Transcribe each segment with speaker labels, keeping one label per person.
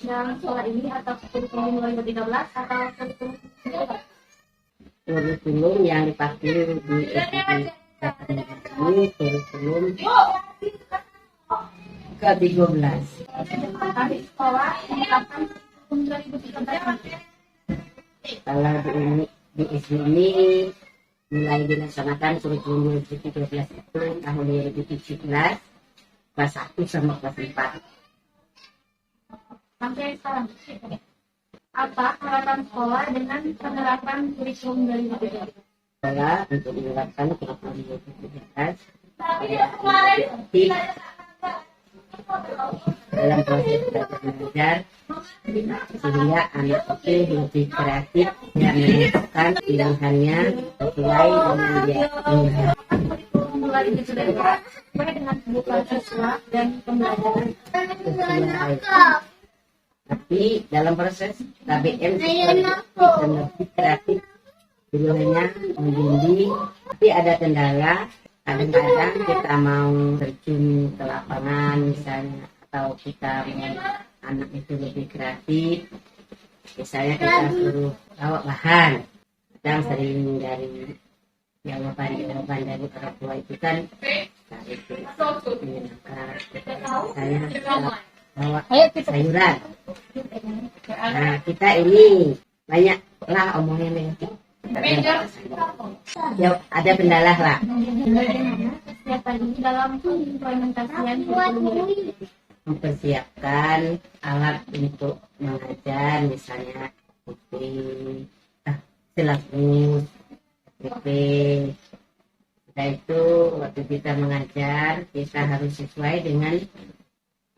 Speaker 1: dalam sekolah ini atau kurikulum 2013 atau
Speaker 2: kurikulum yang dipakai di SD ini kurikulum ke-13.
Speaker 1: Kami sekolah menerapkan kurikulum 2013.
Speaker 2: Kalau di SD ini mulai dilaksanakan kurikulum 2013 itu tahun 2017 kelas 1 sama kelas 4.
Speaker 1: Sampai sekarang, apa harapan sekolah dengan penerapan kurikulum 2013?
Speaker 2: Sekolah untuk menerapkan kurikulum 2013 dalam proses belajar mengajar sehingga anak itu lebih kreatif dan menentukan pilihannya sesuai dengan dia inginkan.
Speaker 1: Kurikulum 2013 sesuai dengan kebutuhan siswa dan pembelajaran.
Speaker 2: Tapi dalam proses KBM kita lebih kreatif, pilihannya membimbing. Tapi ada kendala, kadang-kadang kita mau terjun ke lapangan misalnya, atau kita mau anak itu lebih kreatif, misalnya kita suruh bawa bahan, kadang sering dari jawaban dari orang tua itu kan dari menyenangkan saya bawa sayuran. Nah kita ini banyak lah omongin negatif. Ya, ada kendala lah.
Speaker 1: Bagaimana kesiapan ini dalam implementasian kurikulum?
Speaker 2: Mempersiapkan alat untuk mengajar, misalnya silabus, PP. Setelah itu waktu kita mengajar kita harus sesuai dengan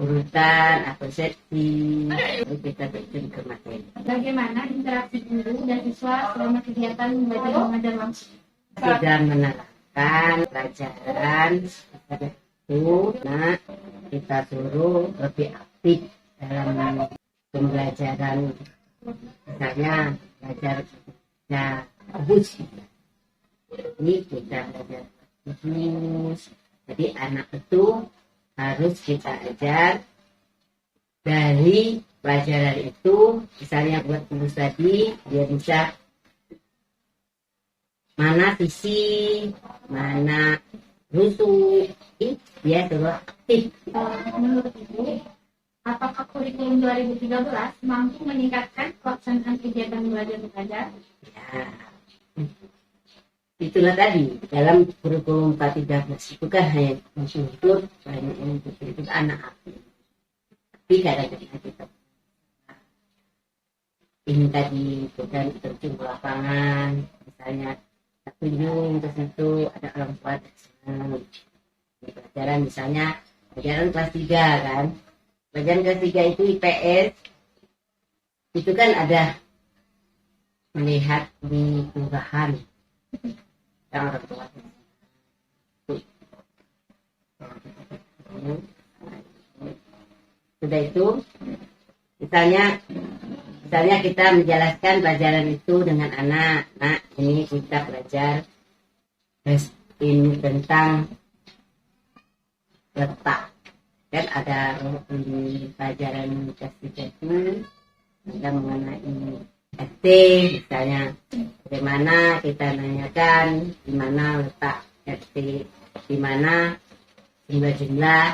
Speaker 2: urutan atau seksi, lalu kita terjun ke materi.
Speaker 1: Bagaimana interaksi guru dan siswa selama kegiatan belajar mengajar langsung?
Speaker 2: Sudah menerapkan pelajaran itu, nah kita suruh lebih aktif dalam pembelajaran, misalnya belajar bagus. Ini kita belajar bagus, jadi anak itu harus kita ajar dari pelajaran itu, misalnya buat tulis tadi dia bisa mana sisi, mana rusuk, dia suruh aktif.
Speaker 1: Menurut Ibu, apakah kurikulum 2013 mampu meningkatkan pelaksanaan kegiatan belajar mengajar?
Speaker 2: Ya, itulah tadi dalam kurikulum 13 itu kan hanya mensutur banyak yang itu anak aktif. Tapi kadang-kadang kita ini tadi kita terjun ke lapangan, misalnya kunjung ke situ ada orang tua di pelajaran, misalnya pelajaran kelas 3 kan, pelajaran kelas 3 itu IPS itu kan ada melihat di kelurahan yang orang tua. Sudah itu misalnya kita menjelaskan pelajaran itu dengan anak. Nah, ini kita belajar ini tentang letak. Kan ada ini pelajaran kelas 3 itu ada mengenai RT, misalnya bagaimana kita nanyakan di mana letak RT, di mana jumlah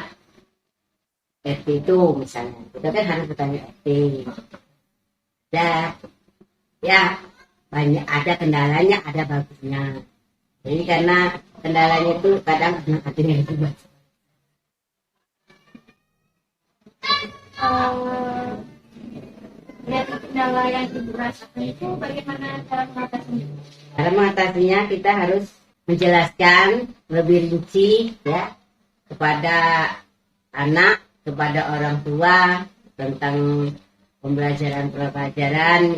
Speaker 2: RT itu, misalnya kita kan harus bertanya RT. Ya banyak, ada kendalanya, ada bagusnya. Jadi karena kendalanya itu kadang ada yang juga.
Speaker 1: Dari kendala yang Ibu rasakan itu bagaimana cara mengatasinya?
Speaker 2: Cara mengatasinya kita harus menjelaskan lebih rinci ya kepada anak, kepada orang tua tentang pembelajaran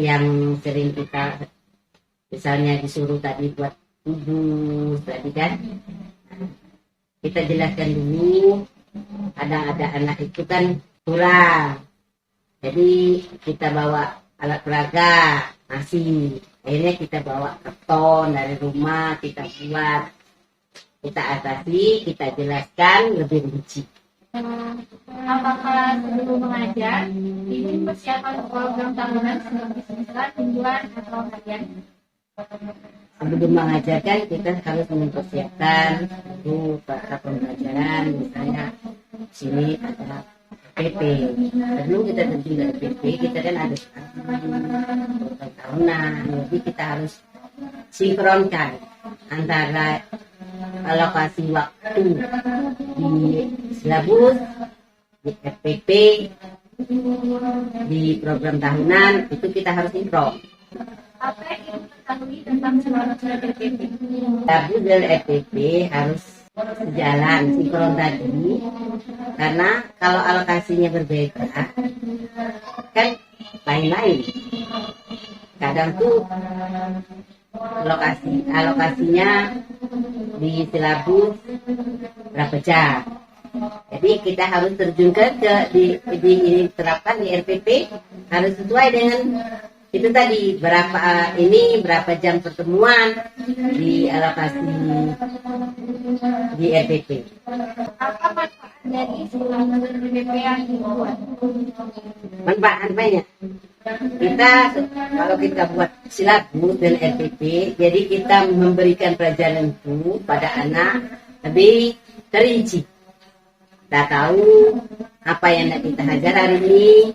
Speaker 2: yang sering kita misalnya disuruh tadi buat tubuh tadi kan, kita jelaskan dulu. Kadang ada anak itu kan kurang, jadi kita bawa alat peraga nasi, akhirnya kita bawa karton dari rumah, kita buat, kita atasi, kita jelaskan lebih rinci.
Speaker 1: Apakah sebelum mengajar, ibu mempersiapkan program tahunan seperti semesteran, mingguan, atau harian?
Speaker 2: Sebelum mengajarkan kita harus mempersiapkan dulu para pembelajaran, misalnya sini ada PP. Sebelum kita terjun ke PP, kita kan ada program tahunan, jadi kita harus sinkronkan antara alokasi waktu di silabus, di FPP, di program tahunan, itu kita harus sinkron.
Speaker 1: Apa yang ibu ketahui tentang silabus dan FPP?
Speaker 2: Silabus dan FPP harus sejalan, sinkron tadi, karena kalau alokasinya berbeda, kan lain-lain. Kadang tuh alokasinya di silabus berapa jam. Jadi kita harus terjunkan diterapkan di RPP harus sesuai dengan itu tadi, berapa jam pertemuan di alokasi di RPP.
Speaker 1: Apa manfaat dari silabus dan FPP yang dibuat?
Speaker 2: Manfaat banyak. Kita kalau kita buat silabus dan RPP, jadi kita memberikan pelajaran itu pada anak lebih terinci. Kita tahu apa yang nak kita ajar hari ini,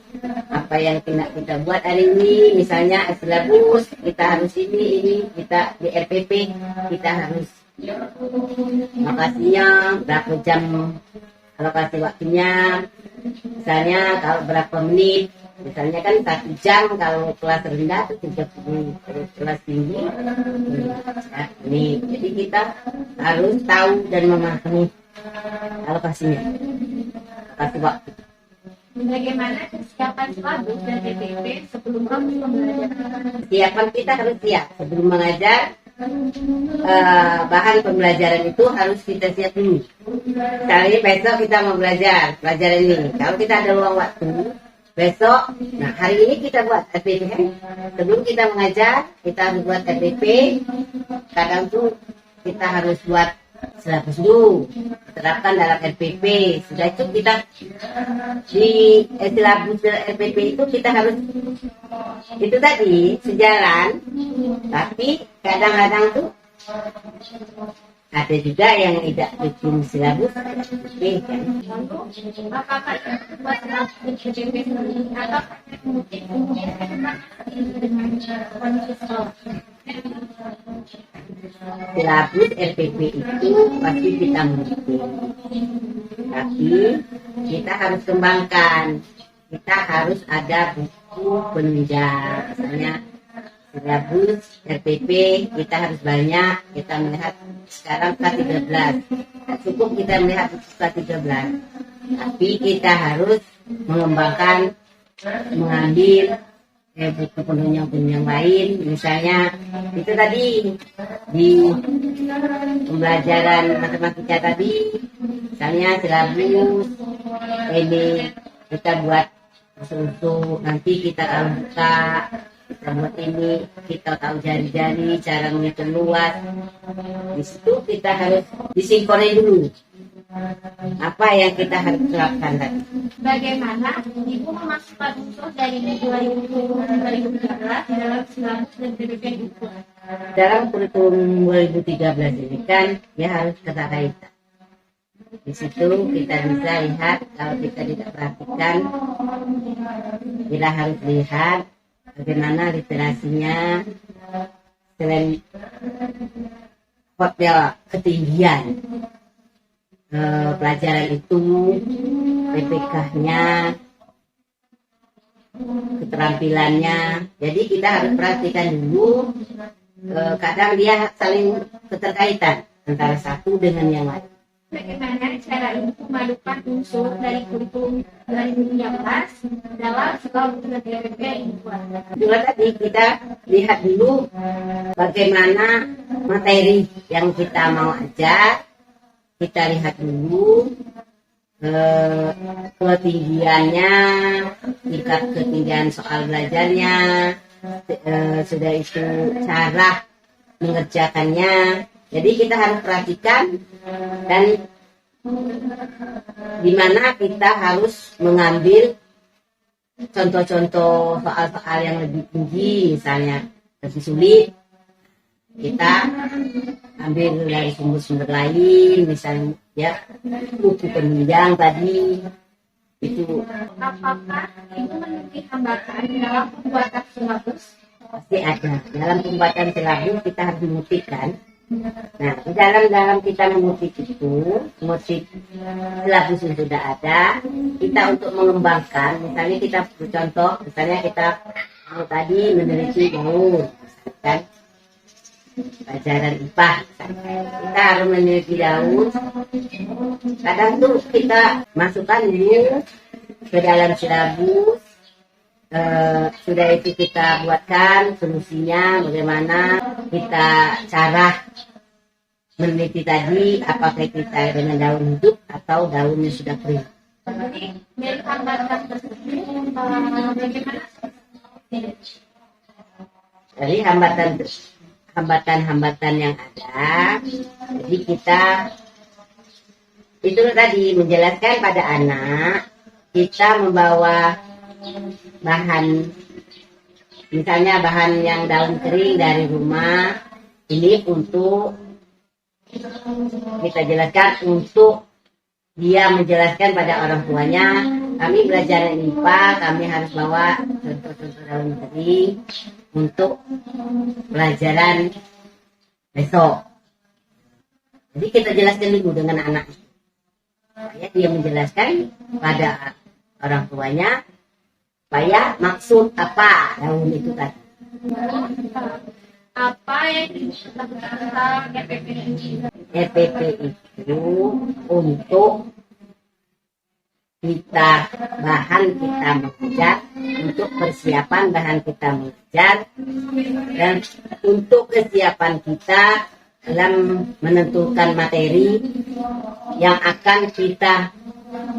Speaker 2: apa yang nak kita buat hari ini. Misalnya silabus kita harus ini kita di RPP kita harus alokasinya berapa jam, alokasi waktunya. Misalnya kalau berapa menit, misalnya kan 1 jam kalau kelas rendah itu 30, kelas tinggi ini. Jadi kita harus tahu dan memahami alokasinya, alokasi waktu.
Speaker 1: Bagaimana kesiapan silabus dan FPP sebelum proses pembelajaran?
Speaker 2: Kesiapan kita harus siap sebelum mengajar. Bahan pembelajaran itu harus kita siap dulu. Kali besok kita mau belajar pelajaran ini. Kalau kita ada luang waktu besok, nah hari ini kita buat FPP. Sebelum kita mengajar, kita harus buat FPP. Kadang tuh kita harus buat silabus dulu, terapkan dalam RPP. Sudah itu kita di silabus RPP itu kita harus itu tadi sejalan, tapi kadang-kadang tuh ada juga yang tidak bikin silabus RPP kan.
Speaker 1: Lalu, apakah itu buat silabus dan FPP sendiri atau mungkin dengan kondisi sekolah?
Speaker 2: Silabus RPP itu pasti kita mungkin, tapi kita harus kembangkan. Kita harus ada buku penunjang, misalnya silabus RPP kita harus banyak. Kita melihat sekarang K13, cukup kita melihat K13, tapi kita harus mengembangkan, mengambil buku penunjang lain. Misalnya itu tadi di pembelajaran matematika tadi, misalnya silabus ini kita buat usul, nanti kita akan buka, kita buat ini, kita tahu jari-jari, cara menghitung luas. Di situ kita harus disinkronin dulu apa yang kita harus terapkan tadi.
Speaker 1: Bagaimana ibu memasukkan unsur dari 2013 dalam silabus dan FPP itu?
Speaker 2: Dalam kurikulum 2013 ini kan ya harus keterkaitan. Di situ kita bisa lihat, kalau kita tidak perhatikan, kita harus lihat bagaimana literasinya selain hotel ketinggian pelajaran itu, PPK-nya, keterampilannya. Jadi kita harus perhatikan dulu. Kadang dia saling keterkaitan antara satu dengan yang lain.
Speaker 1: Bagaimana cara ibu memadukan unsur dari kurikulum 2013 dalam silabus dan FPP itu?
Speaker 2: Juga tadi kita lihat dulu bagaimana materi yang kita mau ajar. Kita lihat dulu ketinggiannya, tingkat ketinggian soal belajarnya, sudah itu cara mengerjakannya. Jadi kita harus perhatikan dan di mana kita harus mengambil contoh-contoh soal-soal yang lebih tinggi, misalnya lebih sulit, kita ambil dari sumber-sumber lain, misalnya ya buku penunjang tadi itu.
Speaker 1: Apakah ibu memiliki hambatan dalam pembuatan silabus?
Speaker 2: Pasti ada. Dalam pembuatan silabus kita harus memutihkan. Nah, di dalam kita mengutip itu, mengutip silabus yang sudah ada, kita untuk mengembangkan, misalnya kita contoh, misalnya kita mau tadi meneliti daun, kan? Pelajaran IPA, kita harus meneliti daun. Kadang tuh kita masukkan dulu ke dalam silabus. Sudah itu kita buatkan solusinya, bagaimana kita cara meneliti tadi, apakah kita dengan daun hidup atau daunnya sudah kering.
Speaker 1: Jadi dari hambatan tersebut bagaimana?
Speaker 2: Dari hambatan-hambatan yang ada, jadi kita itu tadi menjelaskan pada anak, kita membawa bahan, misalnya bahan yang daun kering dari rumah, ini untuk kita jelaskan, untuk dia menjelaskan pada orang tuanya, kami belajar IPA, kami harus bawa contoh-contoh daun kering untuk pelajaran besok. Jadi kita jelaskan dulu dengan anak, supaya dia menjelaskan pada orang tuanya, supaya maksud apa daun itu tadi.
Speaker 1: Apa yang dilakukan tentang EPP ini?
Speaker 2: EPP itu untuk kita bahan kita mengajar, untuk persiapan bahan kita mengajar, dan untuk kesiapan kita dalam menentukan materi yang akan kita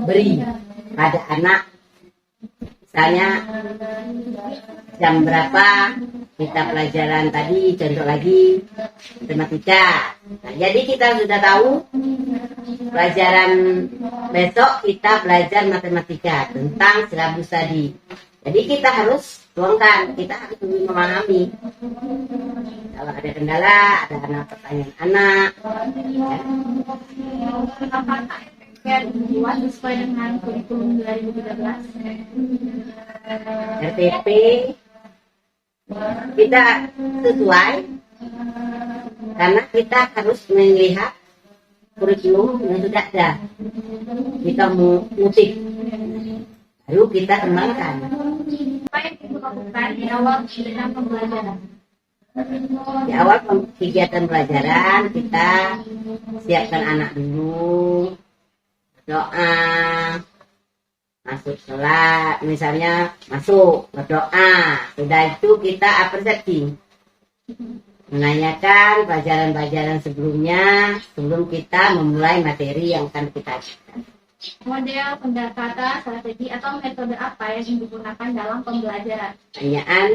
Speaker 2: beri pada anak. Misalnya jam berapa kita pelajaran tadi, contoh lagi matematika. Nah, jadi kita sudah tahu pelajaran besok kita belajar matematika tentang silabus tadi. Jadi kita harus tuangkan, kita harus memahami. Kalau ada kendala, ada anak pertanyaan anak. Ya.
Speaker 1: Apakah yang dibuat sesuai dengan kurikulum 2013?
Speaker 2: RTP kita sesuai, karena kita harus melihat kurikulum yang sudah ada, kita mengutip, baru kita kembangkan.
Speaker 1: Apa yang ibu lakukan di awal kegiatan pembelajaran?
Speaker 2: Di awal kegiatan pelajaran kita siapkan anak dulu, doa, masuk sholat, misalnya masuk berdoa, sudah itu kita apresiasi, menanyakan pelajaran-pelajaran sebelumnya sebelum kita memulai materi yang akan kita ajarkan.
Speaker 1: Model pendekatan, strategi atau metode apa yang digunakan dalam pembelajaran?
Speaker 2: Pertanyaan,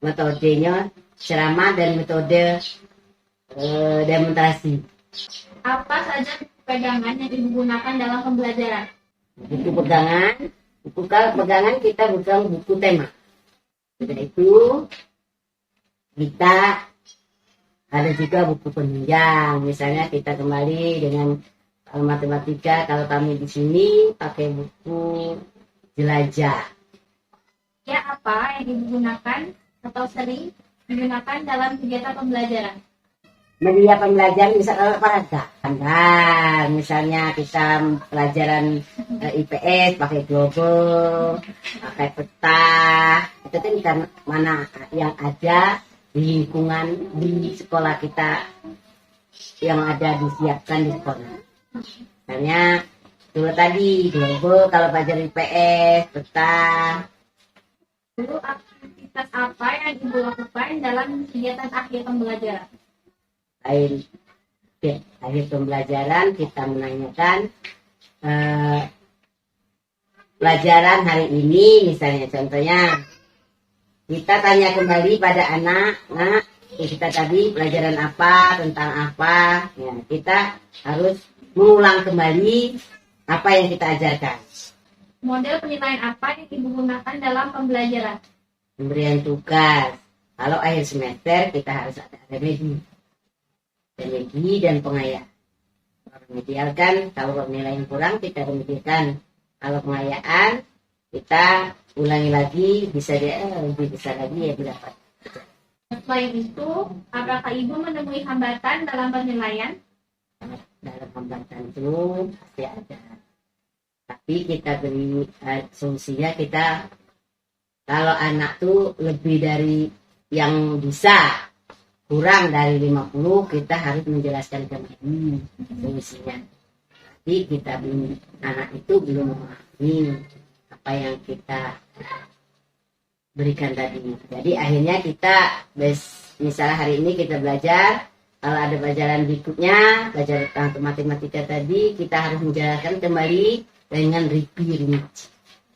Speaker 2: metodenya ceramah dan metode demonstrasi.
Speaker 1: Apa saja pegangan yang digunakan dalam pembelajaran?
Speaker 2: Buku pegangan kita pegang buku tema. Sudah itu kita ada juga buku penunjang. Misalnya kita kembali dengan matematika, kalau kami di sini pakai buku jelajah.
Speaker 1: Ya, apa yang digunakan atau sering digunakan dalam kegiatan pembelajaran?
Speaker 2: Media pembelajaran misalnya pada gambar, misalnya kita pelajaran IPS pakai global, pakai peta, itu kan mana yang ada di lingkungan di sekolah kita, yang ada disiapkan di sekolah. Misalnya dulu tadi global, kalau pelajaran IPS, peta.
Speaker 1: Dulu aktivitas apa yang ibu lakukan dalam kegiatan akhir pembelajaran?
Speaker 2: Akhir pembelajaran kita menanyakan pelajaran hari ini, misalnya contohnya kita tanya kembali pada anak, kita tadi pelajaran apa, tentang apa, ya, kita harus mengulang kembali apa yang kita ajarkan.
Speaker 1: Model penilaian apa yang Ibu gunakan dalam pembelajaran?
Speaker 2: Pemberian tugas. Kalau akhir semester kita harus ada remedi dan pengayaan. Remedialkan, kalau penilaian kurang kita remedialkan. Kalau pengayaan kita ulangi lagi, bisa lebih besar lagi ya dapat.
Speaker 1: Selain itu, apakah Ibu menemui hambatan dalam penilaian?
Speaker 2: Dalam hambatan itu pasti ada. Tapi kita beri solusinya, kita kalau anak tuh lebih dari yang bisa, kurang dari 50, kita harus menjelaskan kembali solusinya. Tapi kita anak itu belum memahami apa yang kita berikan tadi. Jadi akhirnya kita, misalnya hari ini kita belajar, kalau ada pelajaran berikutnya, belajar tentang matematika tadi, kita harus menjalankan kembali dengan repeat.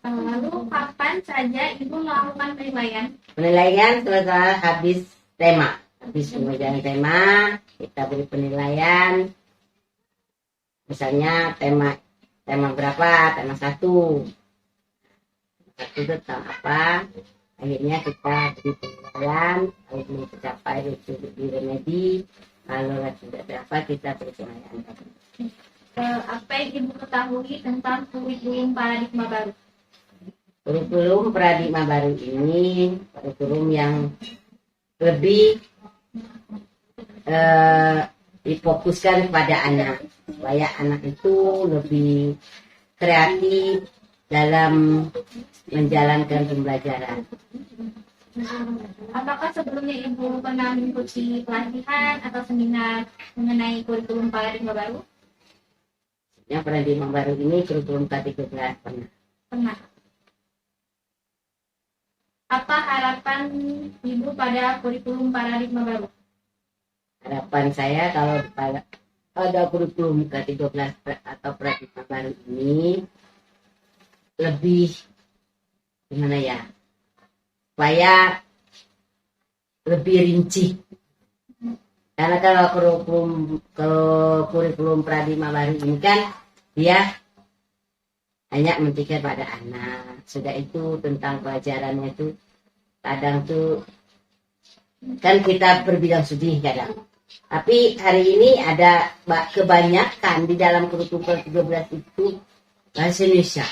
Speaker 1: Lalu kapan saja Ibu melakukan penilaian?
Speaker 2: Penilaian setelah habis tema. Habis pengajaran tema, kita beri penilaian. Misalnya tema berapa? Tema 1. Satu itu tentang apa? Akhirnya kita beri penilaian. Kalau belum tercapai itu di remedi. Kalau tidak tercapai kita beri penilaian.
Speaker 1: Apa yang Ibu ketahui tentang kurikulum paradigma baru?
Speaker 2: Kurikulum paradigma baru ini kurikulum yang lebih difokuskan kepada anak, supaya anak itu lebih kreatif dalam menjalankan pembelajaran.
Speaker 1: Apakah sebelumnya Ibu pernah mengikuti pelatihan atau seminar mengenai kurikulum paradigma baru?
Speaker 2: Yang paradigma baru ini kurikulum K13
Speaker 1: Pernah. Apa harapan Ibu pada kurikulum paradigma baru?
Speaker 2: Harapan saya kalau ada kurikulum K13 atau paradigma baru ini lebih gimana ya, supaya lebih rinci. Karena kalau kurikulum paradigma baru ini kan dia hanya mentingkan pada anak. Sudah itu tentang pelajarannya itu kadang tuh kan kita berbidang studi kadang. Tapi hari ini ada kebanyakan di dalam kurikulum 13 itu bahasa Indonesia.